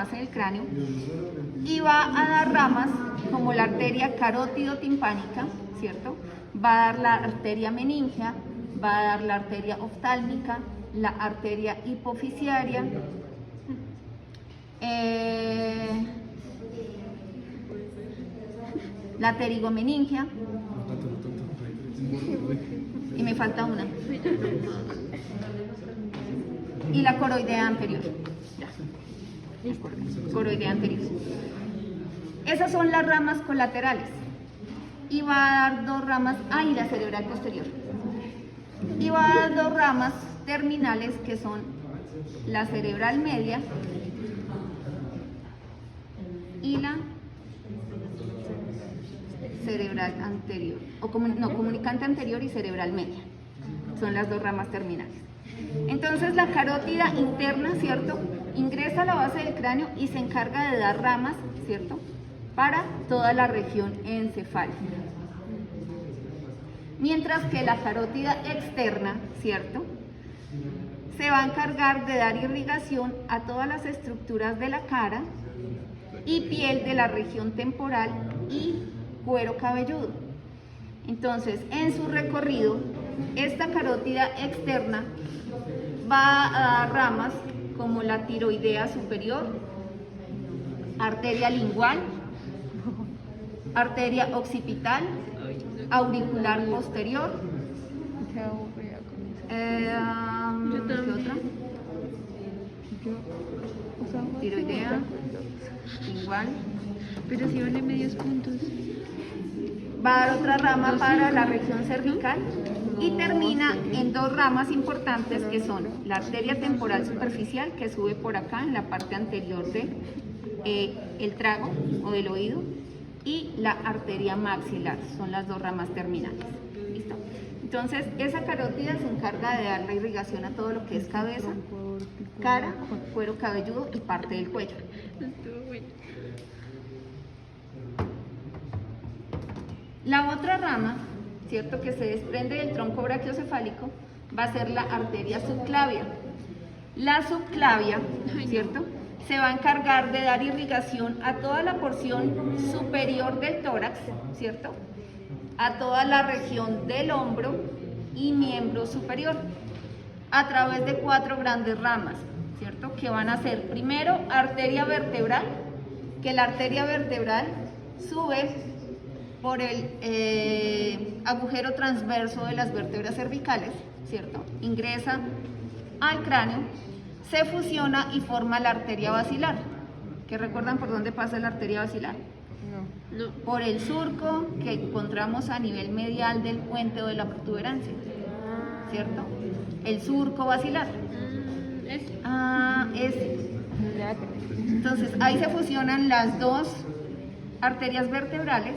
base del cráneo y va a dar ramas como la arteria carótido-timpánica, ¿cierto? Va a dar la arteria meningea, va a dar la arteria oftálmica, la arteria hipofisiaria, la pterigomeningea, y me falta una, y la coroidea anterior. Coroidea anterior. Esas son las ramas colaterales. Y va a dar dos ramas, y la cerebral posterior. Y va a dar dos ramas terminales que son la cerebral media y la cerebral anterior, comunicante anterior y cerebral media. Son las dos ramas terminales. Entonces la carótida interna, ¿cierto?, ingresa a la base del cráneo y se encarga de dar ramas, ¿cierto?, para toda la región encefálica. Mientras que la carótida externa, ¿cierto?, se va a encargar de dar irrigación a todas las estructuras de la cara y piel de la región temporal y cuero cabelludo. Entonces, en su recorrido, esta carótida externa va a dar ramas como la tiroidea superior, arteria lingual, arteria occipital, auricular posterior, ¿qué otra? Tiroidea, lingual. Pero si vale medios puntos. Va a dar otra rama para la región cervical y termina en dos ramas importantes que son la arteria temporal superficial, que sube por acá en la parte anterior de el trago o del oído, y la arteria maxilar. Son las dos ramas terminales. ¿Listo? Entonces, esa carótida se encarga de dar la irrigación a todo lo que es cabeza, cara, cuero cabelludo y parte del cuello. La otra rama, ¿cierto?, que se desprende del tronco brachiocefálico va a ser la arteria subclavia. La subclavia, ¿cierto?, se va a encargar de dar irrigación a toda la porción superior del tórax, ¿cierto?, a toda la región del hombro y miembro superior, a través de cuatro grandes ramas, ¿cierto?, que van a ser primero arteria vertebral, que la arteria vertebral sube por el agujero transverso de las vértebras cervicales, ¿cierto?, ingresa al cráneo, se fusiona y forma la arteria basilar. ¿Que recuerdan por dónde pasa la arteria basilar? No. Por el surco que encontramos a nivel medial del puente o de la protuberancia, ¿cierto? El surco basilar. Ese. Entonces, ahí se fusionan las dos arterias vertebrales,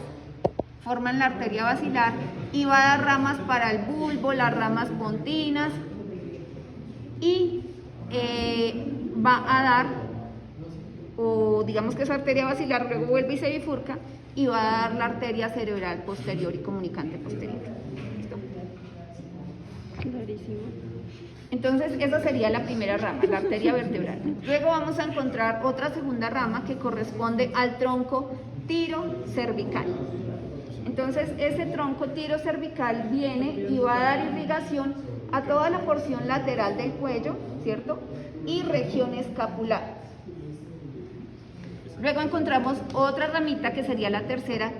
forman la arteria basilar y va a dar ramas para el bulbo, las ramas pontinas, y va a dar, o digamos que esa arteria basilar luego vuelve y se bifurca y va a dar la arteria cerebral posterior y comunicante posterior. ¿Listo? Clarísimo. Entonces esa sería la primera rama, la arteria vertebral. Luego vamos a encontrar otra segunda rama que corresponde al tronco tirocervical. Entonces ese tronco tirocervical viene y va a dar irrigación a toda la porción lateral del cuello, ¿cierto?, y región escapular. Luego encontramos otra ramita que sería la tercera,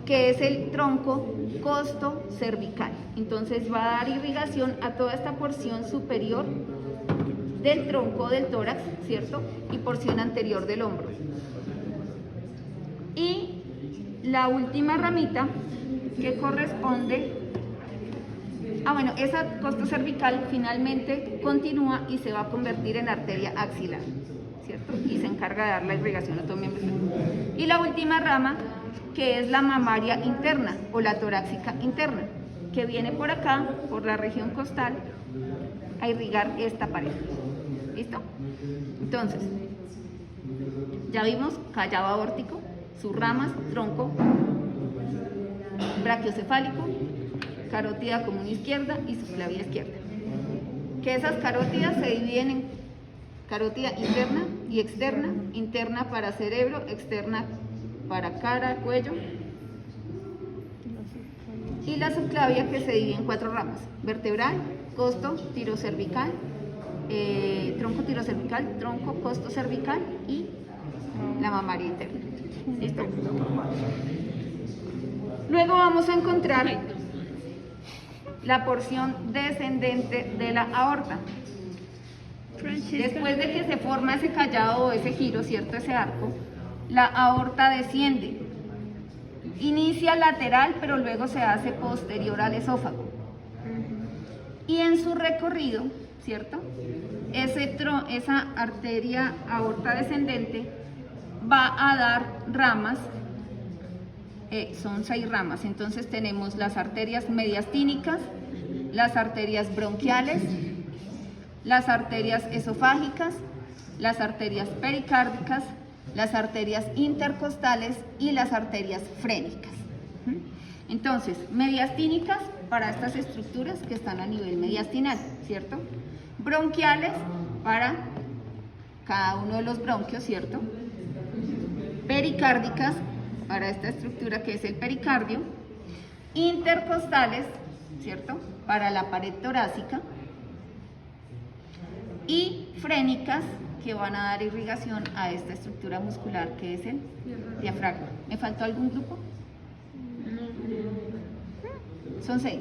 que es el tronco costocervical. Entonces va a dar irrigación a toda esta porción superior del tronco del tórax, ¿cierto?, y porción anterior del hombro. Y la última ramita que corresponde, esa costocervical finalmente continúa y se va a convertir en arteria axilar, ¿cierto?, y se encarga de dar la irrigación a todo miembro superior. Y la última rama, que es la mamaria interna o la torácica interna, que viene por acá, por la región costal, a irrigar esta pared. ¿Listo? Entonces, ya vimos callado aórtico, sus ramas, tronco brachiocefálico, carótida común izquierda y subclavia izquierda. Que esas carótidas se dividen en carótida interna y y externa, interna para cerebro, externa para cara, cuello, y la subclavia que se divide en 4 ramas: vertebral, costo, tirocervical, tronco tirocervical, tronco, costo cervical y la mamaria interna. ¿Listo? Luego vamos a encontrar la porción descendente de la aorta. Después de que se forma ese callado o ese giro, ¿cierto? Ese arco, la aorta desciende. Inicia lateral, pero luego se hace posterior al esófago. Y en su recorrido, ¿cierto? Esa arteria aorta descendente va a dar ramas, son 6 ramas. Entonces tenemos las arterias mediastínicas, las arterias bronquiales, las arterias esofágicas, las arterias pericárdicas, las arterias intercostales y las arterias frénicas. Entonces, mediastínicas para estas estructuras que están a nivel mediastinal, ¿cierto? Bronquiales para cada uno de los bronquios, ¿cierto? Pericárdicas para esta estructura que es el pericardio. Intercostales, ¿cierto? Para la pared torácica. Y frénicas que van a dar irrigación a esta estructura muscular que es el diafragma. ¿Me faltó algún grupo? Son 6.